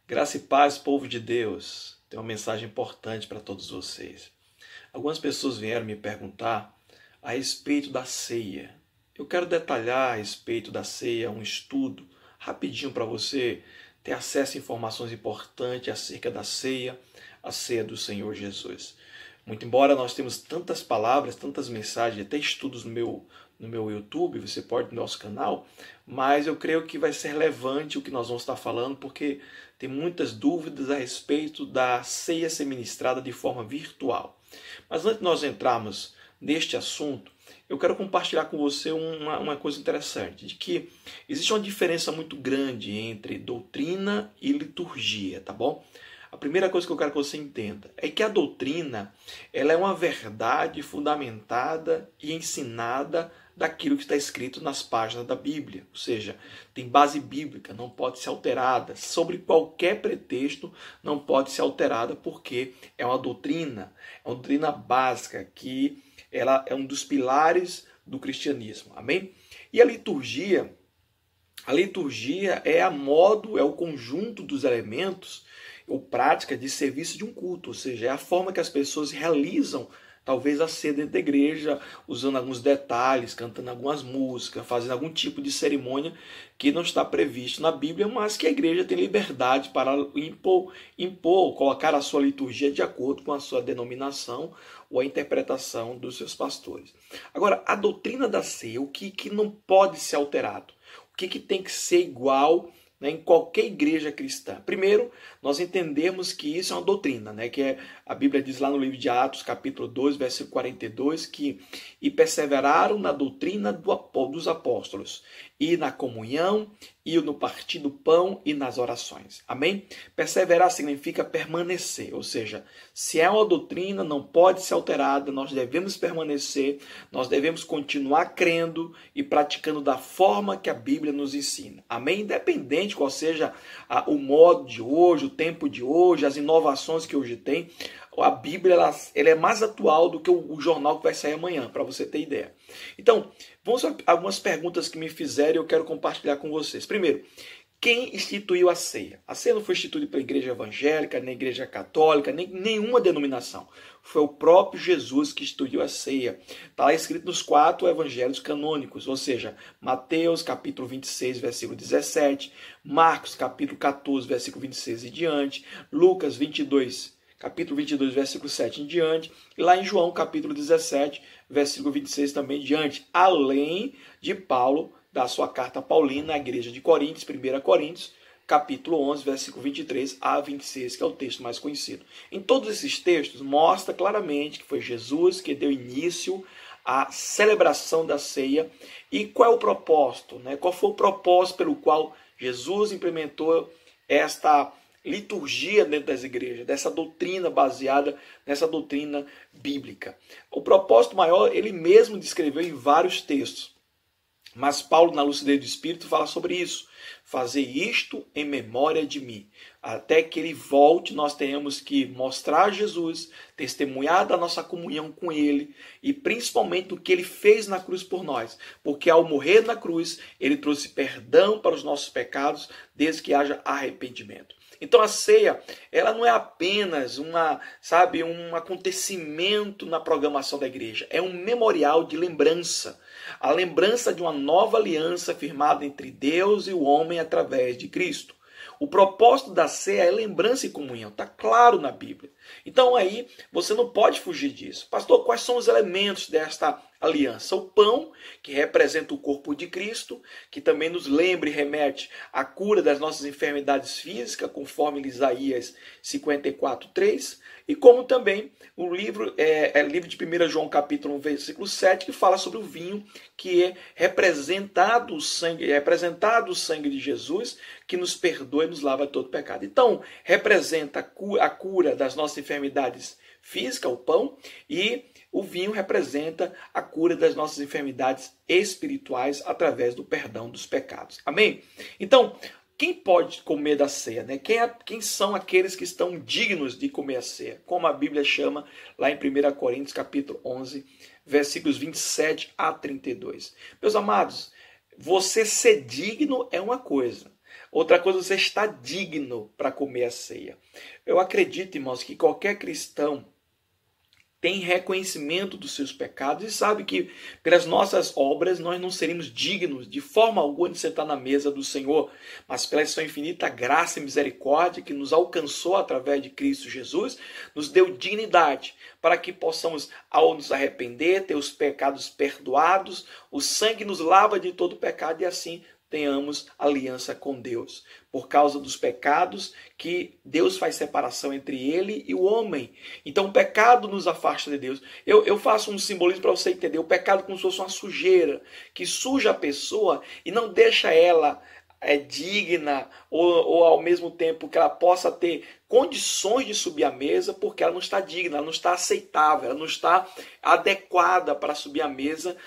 Graça e paz, povo de Deus. Tem uma mensagem importante para todos vocês. Algumas pessoas vieram me perguntar a respeito da ceia. Eu quero detalhar a respeito da ceia, um estudo rapidinho para você ter acesso a informações importantes acerca da ceia, a ceia do Senhor Jesus. Muito embora nós temos tantas palavras, tantas mensagens, até estudos no meu YouTube, você pode no nosso canal, mas eu creio que vai ser relevante o que nós vamos estar falando, porque tem muitas dúvidas a respeito da ceia ser ministrada de forma virtual. Mas antes de nós entrarmos neste assunto, eu quero compartilhar com você uma coisa interessante, de que existe uma diferença muito grande entre doutrina e liturgia, tá bom? A primeira coisa que eu quero que você entenda é que a doutrina ela é uma verdade fundamentada e ensinada daquilo que está escrito nas páginas da Bíblia. Ou seja, tem base bíblica, não pode ser alterada. Sobre qualquer pretexto, não pode ser alterada porque é uma doutrina básica que ela é um dos pilares do cristianismo. Amém? E a liturgia é é o conjunto dos elementos ou prática de serviço de um culto, ou seja, é a forma que as pessoas realizam talvez a ceia dentro da igreja, usando alguns detalhes, cantando algumas músicas, fazendo algum tipo de cerimônia que não está previsto na Bíblia, mas que a igreja tem liberdade para impor, colocar a sua liturgia de acordo com a sua denominação ou a interpretação dos seus pastores. Agora, a doutrina da ceia, o que não pode ser alterado? O que tem que ser igual em qualquer igreja cristã? Primeiro, nós entendemos que isso é uma doutrina, que a Bíblia diz lá no livro de Atos, capítulo 2, versículo 42, que e perseveraram na doutrina dos apóstolos, e na comunhão, e no partir do pão e nas orações. Amém? Perseverar significa permanecer, ou seja, se é uma doutrina, não pode ser alterada, nós devemos permanecer, nós devemos continuar crendo e praticando da forma que a Bíblia nos ensina. Amém? Independente qual seja o modo de hoje, o tempo de hoje, as inovações que hoje tem, a Bíblia ela é mais atual do que o jornal que vai sair amanhã, para você ter ideia. Então, vamos a algumas perguntas que me fizeram e eu quero compartilhar com vocês. Primeiro, quem instituiu a ceia? A ceia não foi instituída pela igreja evangélica, nem igreja católica, nem nenhuma denominação. Foi o próprio Jesus que instituiu a ceia. Está lá escrito nos 4 evangelhos canônicos, ou seja, Mateus, capítulo 26, versículo 17, Marcos, capítulo 14, versículo 26 e diante, Lucas 22, capítulo 22, versículo 7 em diante, e lá em João, capítulo 17, versículo 26 também em diante, além de Paulo, da sua carta paulina à igreja de Coríntios, 1 Coríntios, capítulo 11, versículo 23 a 26, que é o texto mais conhecido. Em todos esses textos, mostra claramente que foi Jesus que deu início à celebração da ceia. E qual é o propósito? Qual foi o propósito pelo qual Jesus implementou esta liturgia dentro das igrejas, dessa doutrina baseada nessa doutrina bíblica? O propósito maior, ele mesmo descreveu em vários textos. Mas Paulo, na lucidez do Espírito, fala sobre isso. Fazer isto em memória de mim. Até que ele volte, nós tenhamos que mostrar Jesus, testemunhar da nossa comunhão com ele e principalmente do que ele fez na cruz por nós. Porque ao morrer na cruz, ele trouxe perdão para os nossos pecados, desde que haja arrependimento. Então a ceia, ela não é apenas um acontecimento na programação da igreja. É um memorial de lembrança. A lembrança de uma nova aliança firmada entre Deus e o homem através de Cristo. O propósito da ceia é lembrança e comunhão. Está claro na Bíblia. Então aí você não pode fugir disso. Pastor, quais são os elementos desta aliança? O pão, que representa o corpo de Cristo, que também nos lembra e remete à cura das nossas enfermidades físicas, conforme Isaías 54:3, e como também o livro de 1 João capítulo 1, versículo 7, que fala sobre o vinho, que é representado o sangue de Jesus, que nos perdoa e nos lava de todo pecado. Então, representa a cura das nossas enfermidades físicas, o pão, e o vinho representa a cura das nossas enfermidades espirituais através do perdão dos pecados. Amém? Então, quem pode comer da ceia? Quem são aqueles que estão dignos de comer a ceia? Como a Bíblia chama lá em 1 Coríntios capítulo 11, versículos 27 a 32. Meus amados, você ser digno é uma coisa. Outra coisa, você está digno para comer a ceia. Eu acredito, irmãos, que qualquer cristão tem reconhecimento dos seus pecados e sabe que pelas nossas obras nós não seríamos dignos de forma alguma de sentar na mesa do Senhor, mas pela sua infinita graça e misericórdia que nos alcançou através de Cristo Jesus, nos deu dignidade para que possamos, ao nos arrepender, ter os pecados perdoados, o sangue nos lava de todo pecado e assim tenhamos aliança com Deus. Por causa dos pecados que Deus faz separação entre ele e o homem. Então o pecado nos afasta de Deus. Eu faço um simbolismo para você entender. O pecado como se fosse uma sujeira que suja a pessoa e não deixa ela digna ou ao mesmo tempo que ela possa ter condições de subir à mesa, porque ela não está digna, ela não está aceitável, ela não está adequada para subir à mesa,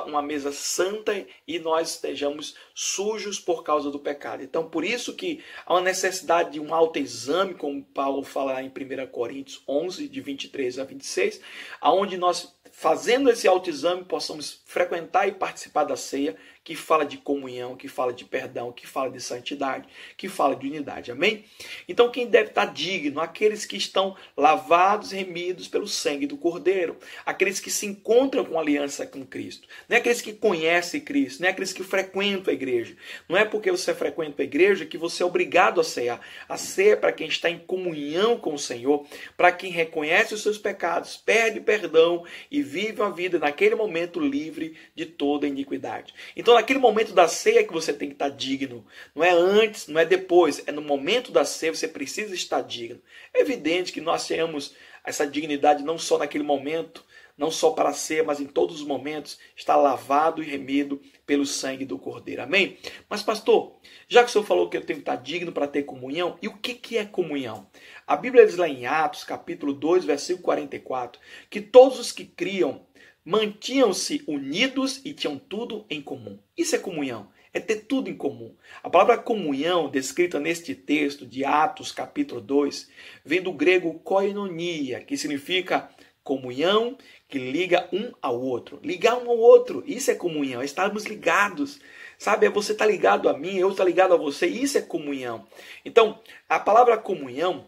uma mesa santa, e nós estejamos sujos por causa do pecado. Então, por isso que há uma necessidade de um autoexame, como Paulo fala em 1 Coríntios 11, de 23 a 26, onde nós, fazendo esse autoexame, possamos frequentar e participar da ceia, que fala de comunhão, que fala de perdão, que fala de santidade, que fala de unidade. Amém? Então, quem deve estar digno? Aqueles que estão lavados e remidos pelo sangue do Cordeiro. Aqueles que se encontram com aliança com Cristo. Não é aqueles que conhecem Cristo, não é aqueles que frequentam a igreja. Não é porque você frequenta a igreja que você é obrigado a cear. A ceia é para quem está em comunhão com o Senhor, para quem reconhece os seus pecados, pede perdão e vive uma vida naquele momento livre de toda iniquidade. Então, naquele momento da ceia que você tem que estar digno. Não é antes, não é depois. É no momento da ceia você precisa estar digno. É evidente que nós tenhamos essa dignidade não só naquele momento, não só para a ceia, mas em todos os momentos, está lavado e remido pelo sangue do Cordeiro. Amém? Mas, pastor, já que o senhor falou que eu tenho que estar digno para ter comunhão, e o que é comunhão? A Bíblia diz lá em Atos, capítulo 2, versículo 44, que todos os que criam mantinham-se unidos e tinham tudo em comum. Isso é comunhão, é ter tudo em comum. A palavra comunhão, descrita neste texto de Atos, capítulo 2, vem do grego koinonia, que significa comunhão que liga um ao outro. Ligar um ao outro, isso é comunhão, é estarmos ligados. Sabe, é você estar ligado a mim, eu estar ligado a você, isso é comunhão. Então, a palavra comunhão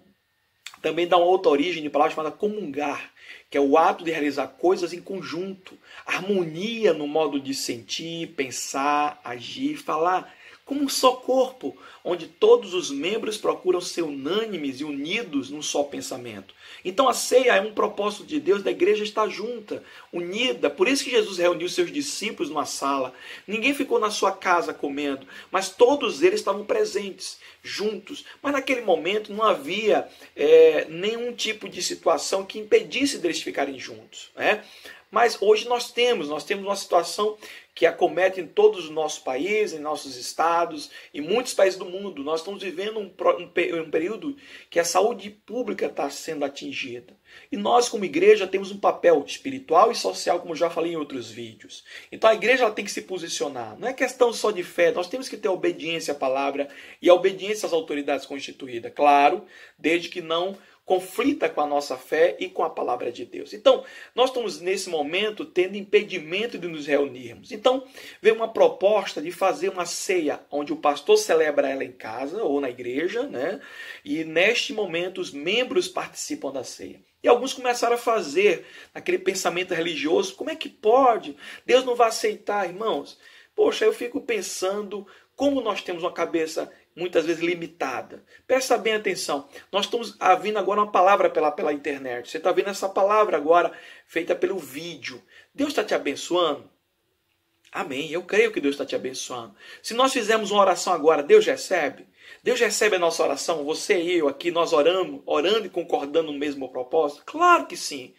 também dá uma outra origem de palavra chamada comungar, que é o ato de realizar coisas em conjunto, harmonia no modo de sentir, pensar, agir, falar, como um só corpo, onde todos os membros procuram ser unânimes e unidos num só pensamento. Então a ceia é um propósito de Deus da igreja estar junta, unida. Por isso que Jesus reuniu seus discípulos numa sala. Ninguém ficou na sua casa comendo, mas todos eles estavam presentes, juntos. Mas naquele momento não havia nenhum tipo de situação que impedisse deles ficarem juntos, né? Mas hoje nós temos uma situação que acomete em todos os nossos países, em nossos estados, em muitos países do mundo. Nós estamos vivendo um período que a saúde pública está sendo atingida. E nós, como igreja, temos um papel espiritual e social, como já falei em outros vídeos. Então a igreja ela tem que se posicionar. Não é questão só de fé, nós temos que ter obediência à palavra e a obediência às autoridades constituídas. Claro, desde que não conflita com a nossa fé e com a palavra de Deus. Então, nós estamos nesse momento tendo impedimento de nos reunirmos. Então, veio uma proposta de fazer uma ceia, onde o pastor celebra ela em casa ou na igreja, né? E neste momento os membros participam da ceia. E alguns começaram a fazer aquele pensamento religioso, como é que pode? Deus não vai aceitar, irmãos? Poxa, eu fico pensando como nós temos uma cabeça muitas vezes limitada. Presta bem atenção. Nós estamos ouvindo agora uma palavra pela internet. Você está vendo essa palavra agora feita pelo vídeo. Deus está te abençoando? Amém. Eu creio que Deus está te abençoando. Se nós fizermos uma oração agora, Deus recebe? Deus recebe a nossa oração? Você e eu aqui, nós orando e concordando no mesmo propósito? Claro que sim.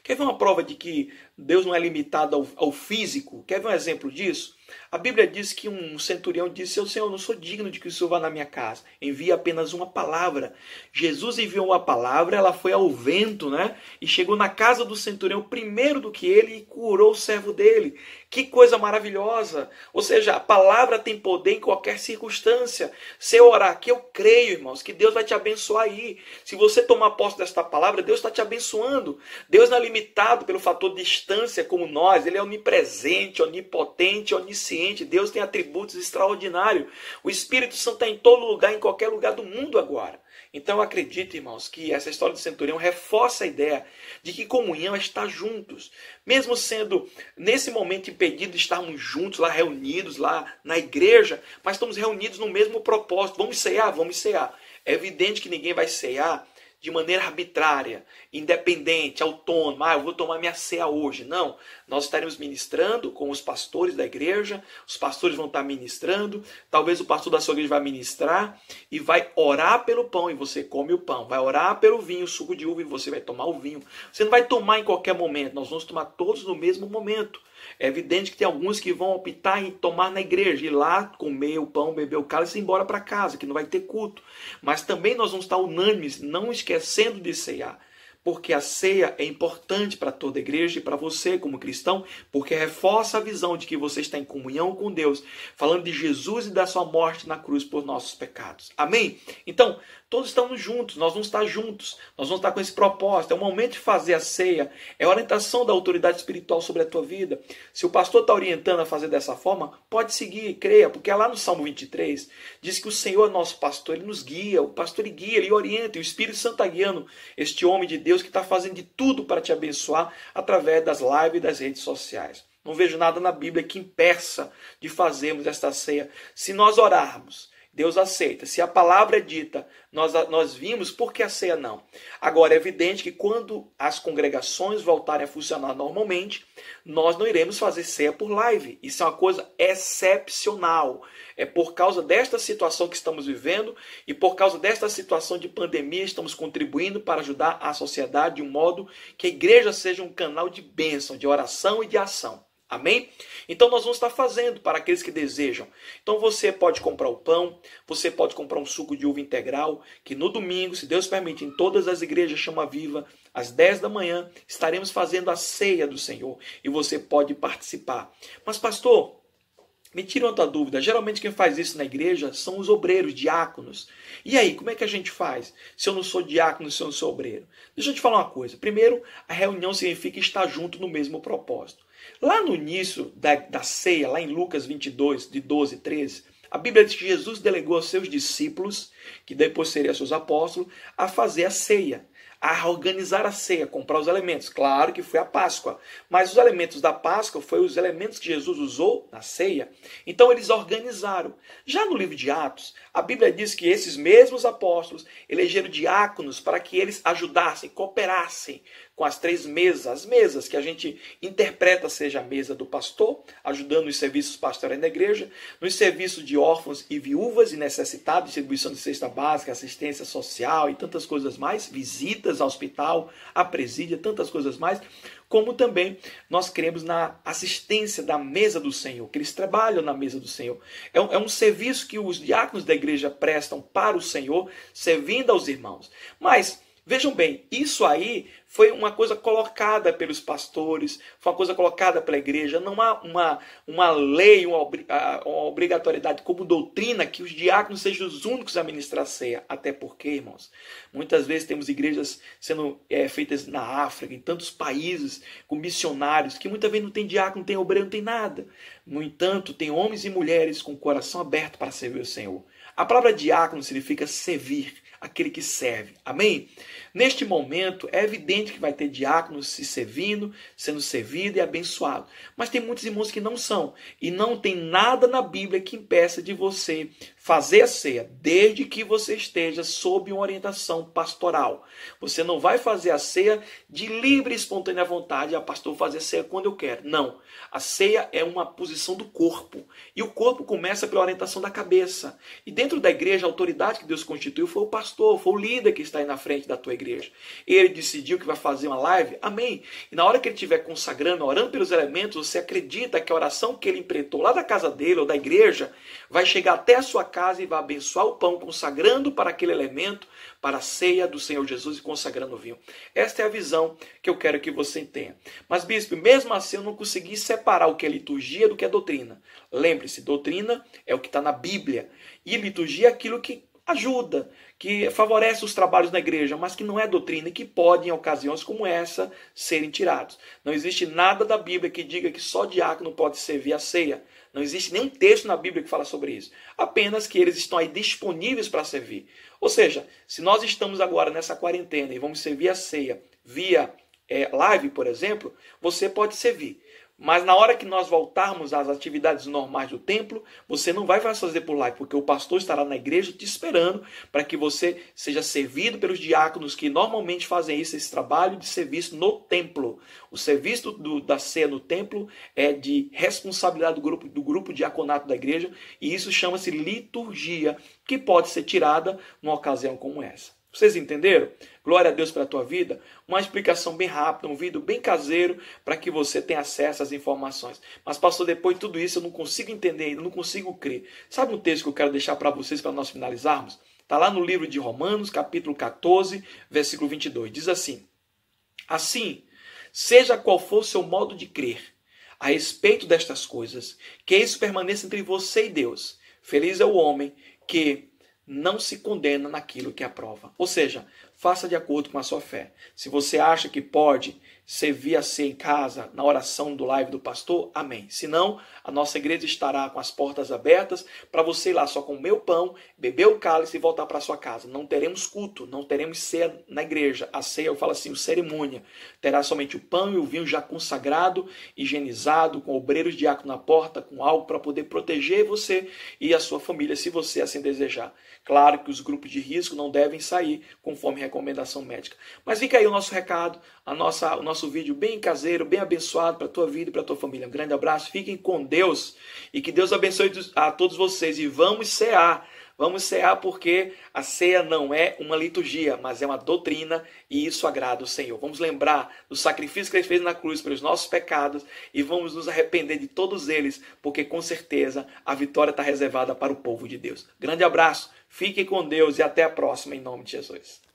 Quer ver uma prova de que Deus não é limitado ao físico? Quer ver um exemplo disso? A Bíblia diz que um centurião disse: Senhor, eu não sou digno de que o Senhor vá na minha casa. Envie apenas uma palavra. Jesus enviou uma palavra, ela foi ao vento, né? E chegou na casa do centurião primeiro do que ele e curou o servo dele. Que coisa maravilhosa! Ou seja, a palavra tem poder em qualquer circunstância. Se eu orar aqui, eu creio, irmãos, que Deus vai te abençoar aí. Se você tomar posse desta palavra, Deus está te abençoando. Deus não é limitado pelo fator distância como nós. Ele é onipresente, onipotente, onisciente. onisciente, Deus tem atributos extraordinários. O Espírito Santo está em todo lugar, em qualquer lugar do mundo agora. Então eu acredito, irmãos, que essa história do centurião reforça a ideia de que comunhão é estar juntos. Mesmo sendo, nesse momento, impedido de estarmos juntos, lá reunidos, lá na igreja, mas estamos reunidos no mesmo propósito. Vamos cear? Vamos cear. É evidente que ninguém vai cear de maneira arbitrária, independente, autônoma. Eu vou tomar minha ceia hoje. Não. Nós estaremos ministrando com os pastores da igreja. Os pastores vão estar ministrando. Talvez o pastor da sua igreja vai ministrar e vai orar pelo pão e você come o pão. Vai orar pelo vinho, suco de uva, e você vai tomar o vinho. Você não vai tomar em qualquer momento. Nós vamos tomar todos no mesmo momento. É evidente que tem alguns que vão optar em tomar na igreja, ir lá, comer o pão, beber o cálice e ir embora para casa, que não vai ter culto. Mas também nós vamos estar unânimes, não esquecendo de ceiar. Porque a ceia é importante para toda a igreja e para você como cristão, porque reforça a visão de que você está em comunhão com Deus, falando de Jesus e da sua morte na cruz por nossos pecados. Amém? Então, todos estamos juntos, nós vamos estar juntos, nós vamos estar com esse propósito. É o momento de fazer a ceia, é a orientação da autoridade espiritual sobre a tua vida. Se o pastor está orientando a fazer dessa forma, pode seguir, creia, porque lá no Salmo 23, diz que o Senhor é nosso pastor, Ele nos guia, o pastor Ele guia, Ele orienta, e o Espírito Santo está guiando este homem de Deus que está fazendo de tudo para te abençoar através das lives e das redes sociais. Não vejo nada na Bíblia que impeça de fazermos esta ceia. Se nós orarmos, Deus aceita. Se a palavra é dita, nós vimos, por que a ceia não? Agora, é evidente que quando as congregações voltarem a funcionar normalmente, nós não iremos fazer ceia por live. Isso é uma coisa excepcional. É por causa desta situação que estamos vivendo e por causa desta situação de pandemia, estamos contribuindo para ajudar a sociedade de um modo que a igreja seja um canal de bênção, de oração e de ação. Amém? Então nós vamos estar fazendo para aqueles que desejam. Então você pode comprar o pão, você pode comprar um suco de uva integral, que no domingo, se Deus permite, em todas as igrejas Chama Viva, às 10 da manhã, estaremos fazendo a ceia do Senhor. E você pode participar. Mas pastor, me tira outra dúvida. Geralmente quem faz isso na igreja são os obreiros, diáconos. E aí, como é que a gente faz? Se eu não sou diácono, se eu não sou obreiro? Deixa eu te falar uma coisa. Primeiro, a reunião significa estar junto no mesmo propósito. Lá no início da ceia, lá em Lucas 22, de 12 e 13, a Bíblia diz que Jesus delegou aos seus discípulos, que depois seriam seus apóstolos, a fazer a ceia, a organizar a ceia, comprar os elementos. Claro que foi a Páscoa, mas os elementos da Páscoa foram os elementos que Jesus usou na ceia. Então eles organizaram. Já no livro de Atos, a Bíblia diz que esses mesmos apóstolos elegeram diáconos para que eles ajudassem, cooperassem com as 3 mesas, as mesas que a gente interpreta seja a mesa do pastor, ajudando nos serviços pastorais da igreja, nos serviços de órfãos e viúvas e necessitados, distribuição de cesta básica, assistência social e tantas coisas mais, visitas ao hospital, à presídia, tantas coisas mais, como também nós cremos na assistência da mesa do Senhor, que eles trabalham na mesa do Senhor. É um serviço que os diáconos da igreja prestam para o Senhor, servindo aos irmãos. Mas vejam bem, isso aí foi uma coisa colocada pelos pastores, foi uma coisa colocada pela igreja. Não há uma lei, uma obrigatoriedade como doutrina que os diáconos sejam os únicos a ministrar a ceia. Até porque, irmãos, muitas vezes temos igrejas sendo feitas na África, em tantos países, com missionários, que muitas vezes não tem diácono, não tem obreiro, não tem nada. No entanto, tem homens e mulheres com o coração aberto para servir o Senhor. A palavra diácono significa servir, aquele que serve. Amém? Neste momento, é evidente que vai ter diáconos se servindo, sendo servido e abençoado. Mas tem muitos irmãos que não são. E não tem nada na Bíblia que impeça de você fazer a ceia, desde que você esteja sob uma orientação pastoral. Você não vai fazer a ceia de livre e espontânea vontade. Pastor, fazer a ceia quando eu quero. Não. A ceia é uma posição do corpo. E o corpo começa pela orientação da cabeça. E dentro da igreja, a autoridade que Deus constituiu foi o pastor, foi o líder que está aí na frente da tua igreja. Ele decidiu que vai fazer uma live, amém. E na hora que ele estiver consagrando, orando pelos elementos, você acredita que a oração que ele empreitou lá da casa dele ou da igreja vai chegar até a sua casa e vai abençoar o pão, consagrando para aquele elemento, para a ceia do Senhor Jesus e consagrando o vinho. Esta é a visão que eu quero que você tenha. Mas, bispo, mesmo assim eu não consegui separar o que é liturgia do que é doutrina. Lembre-se, doutrina é o que está na Bíblia. E liturgia é aquilo que ajuda, que favorece os trabalhos na igreja, mas que não é doutrina e que pode, em ocasiões como essa, serem tirados. Não existe nada da Bíblia que diga que só diácono pode servir a ceia. Não existe nenhum texto na Bíblia que fala sobre isso. Apenas que eles estão aí disponíveis para servir. Ou seja, se nós estamos agora nessa quarentena e vamos servir a ceia via live, por exemplo, você pode servir. Mas na hora que nós voltarmos às atividades normais do templo, você não vai fazer por live, porque o pastor estará na igreja te esperando para que você seja servido pelos diáconos que normalmente fazem esse trabalho de serviço no templo. O serviço da ceia no templo é de responsabilidade do grupo diaconato da igreja, e isso chama-se liturgia, que pode ser tirada numa ocasião como essa. Vocês entenderam? Glória a Deus pela tua vida. Uma explicação bem rápida, um vídeo bem caseiro para que você tenha acesso às informações. Mas, pastor, depois de tudo isso eu não consigo entender ainda, não consigo crer. Sabe um texto que eu quero deixar para vocês para nós finalizarmos? Está lá no livro de Romanos, capítulo 14, versículo 22. Diz assim: assim, seja qual for o seu modo de crer a respeito destas coisas, que isso permaneça entre você e Deus. Feliz é o homem que não se condena naquilo que aprova. Ou seja, faça de acordo com a sua fé. Se você acha que pode servir a ceia em casa, na oração do live do pastor, amém. Se não, a nossa igreja estará com as portas abertas para você ir lá só comer o pão, beber o cálice e voltar para sua casa. Não teremos culto, não teremos ceia na igreja. A ceia, eu falo assim, cerimônia. Terá somente o pão e o vinho já consagrado, higienizado, com obreiros diáconos na porta, com algo para poder proteger você e a sua família, se você assim desejar. Claro que os grupos de risco não devem sair conforme recomendação médica. Mas fica aí o nosso recado, o nosso vídeo bem caseiro, bem abençoado para a tua vida e para a tua família. Um grande abraço, fiquem com Deus e que Deus abençoe a todos vocês. E vamos cear. Vamos cear porque a ceia não é uma liturgia, mas é uma doutrina e isso agrada o Senhor. Vamos lembrar do sacrifício que Ele fez na cruz pelos nossos pecados e vamos nos arrepender de todos eles, porque com certeza a vitória está reservada para o povo de Deus. Grande abraço, fiquem com Deus e até a próxima em nome de Jesus.